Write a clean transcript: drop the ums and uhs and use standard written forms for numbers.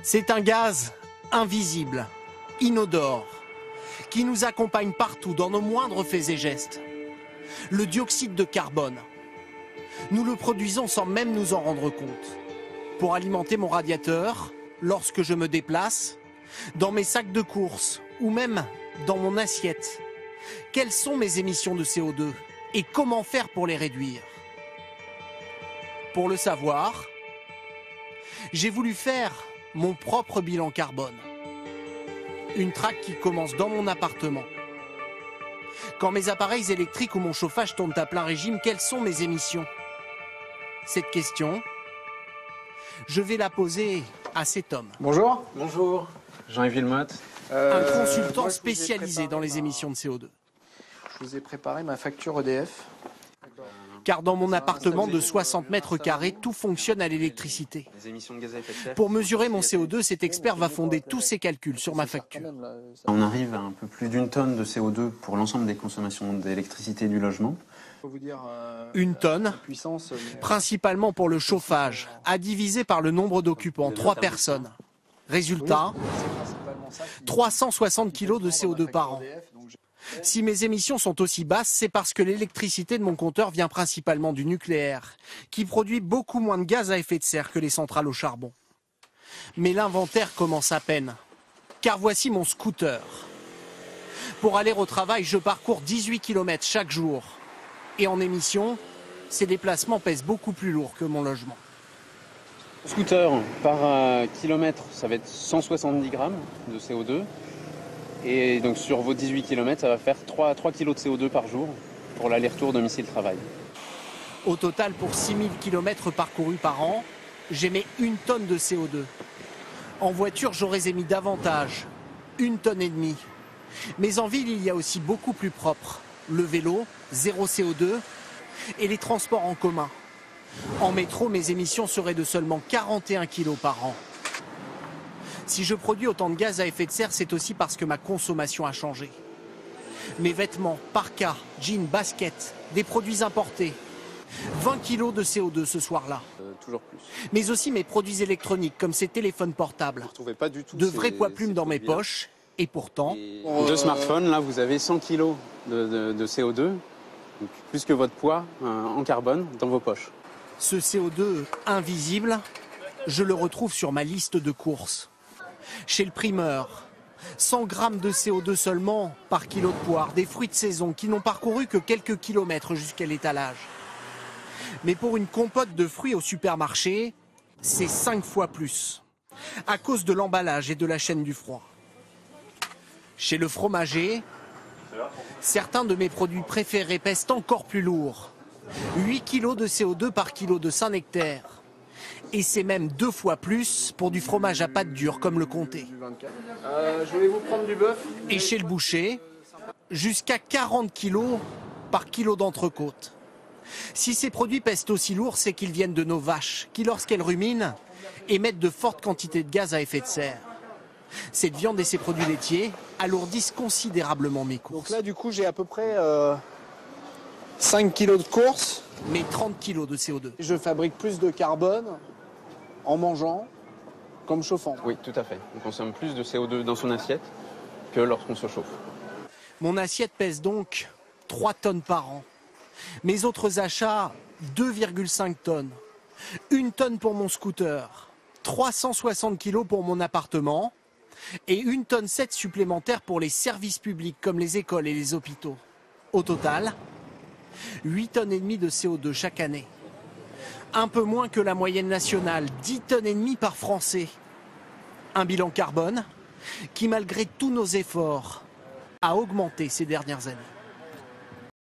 C'est un gaz invisible, inodore, qui nous accompagne partout dans nos moindres faits et gestes. Le dioxyde de carbone. Nous le produisons sans même nous en rendre compte. Pour alimenter mon radiateur, lorsque je me déplace, dans mes sacs de course ou même dans mon assiette. Quelles sont mes émissions de CO2 et comment faire pour les réduire? Pour le savoir, j'ai voulu faire mon propre bilan carbone. Une traque qui commence dans mon appartement. Quand mes appareils électriques ou mon chauffage tournent à plein régime, quelles sont mes émissions? Cette question, je vais la poser à cet homme. Bonjour. Bonjour. Jean-Yves Villemotte. Un consultant spécialisé dans les émissions de CO2. Je vous ai préparé ma facture EDF. Car dans mon appartement de 60 mètres carrés, tout fonctionne à l'électricité. Pour mesurer mon CO2, cet expert va fonder tous ses calculs sur ma facture. On arrive à un peu plus d'une tonne de CO2 pour l'ensemble des consommations d'électricité du logement. Une tonne, principalement pour le chauffage, à diviser par le nombre d'occupants, 3 personnes. Résultat, 360 kg de CO2 par an. Si mes émissions sont aussi basses, c'est parce que l'électricité de mon compteur vient principalement du nucléaire, qui produit beaucoup moins de gaz à effet de serre que les centrales au charbon. Mais l'inventaire commence à peine, car voici mon scooter. Pour aller au travail, je parcours 18 km chaque jour. Et en émissions, ces déplacements pèsent beaucoup plus lourd que mon logement. Scooter, par kilomètre, ça va être 170 grammes de CO2. Et donc sur vos 18 km, ça va faire 3 kg de CO2 par jour pour l'aller-retour domicile-travail. Au total, pour 6000 km parcourus par an, j'émets 1 tonne de CO2. En voiture, j'aurais émis davantage, 1,5 tonnes. Mais en ville, il y a aussi beaucoup plus propre. Le vélo, 0 CO2, et les transports en commun. En métro, mes émissions seraient de seulement 41 kg par an. Si je produis autant de gaz à effet de serre, c'est aussi parce que ma consommation a changé. Mes vêtements, parkas, jeans, baskets, des produits importés. 20 kg de CO2 ce soir-là. Toujours plus. Mais aussi mes produits électroniques, comme ces téléphones portables. Pas du tout de vrais poids plumes dans mes poches. Et pourtant... Deux smartphones, là, vous avez 100 kg de CO2, donc plus que votre poids en carbone dans vos poches. Ce CO2 invisible, je le retrouve sur ma liste de courses. Chez le primeur, 100 grammes de CO2 seulement par kilo de poire, des fruits de saison qui n'ont parcouru que quelques kilomètres jusqu'à l'étalage. Mais pour une compote de fruits au supermarché, c'est 5 fois plus, à cause de l'emballage et de la chaîne du froid. Chez le fromager, certains de mes produits préférés pèsent encore plus lourd. 8 kg de CO2 par kilo de Saint-Nectaire. Et c'est même 2 fois plus pour du fromage à pâte dure comme le comté. Je voulais vous prendre du bœuf. Et chez le boucher, jusqu'à 40 kg par kilo d'entrecôte. Si ces produits pèsent aussi lourd, c'est qu'ils viennent de nos vaches, qui lorsqu'elles ruminent, émettent de fortes quantités de gaz à effet de serre. Cette viande et ces produits laitiers alourdissent considérablement mes courses. Donc là, du coup, j'ai à peu près 5 kg de course. Mais 30 kg de CO2. Je fabrique plus de carbone en mangeant qu'en me chauffant. Oui, tout à fait. On consomme plus de CO2 dans son assiette que lorsqu'on se chauffe. Mon assiette pèse donc 3 tonnes par an. Mes autres achats, 2,5 tonnes. 1 tonne pour mon scooter. 360 kg pour mon appartement. Et 1,7 tonne supplémentaire pour les services publics comme les écoles et les hôpitaux. Au total, 8,5 tonnes de CO2 chaque année. Un peu moins que la moyenne nationale, 10,5 tonnes par Français. Un bilan carbone qui, malgré tous nos efforts, a augmenté ces dernières années.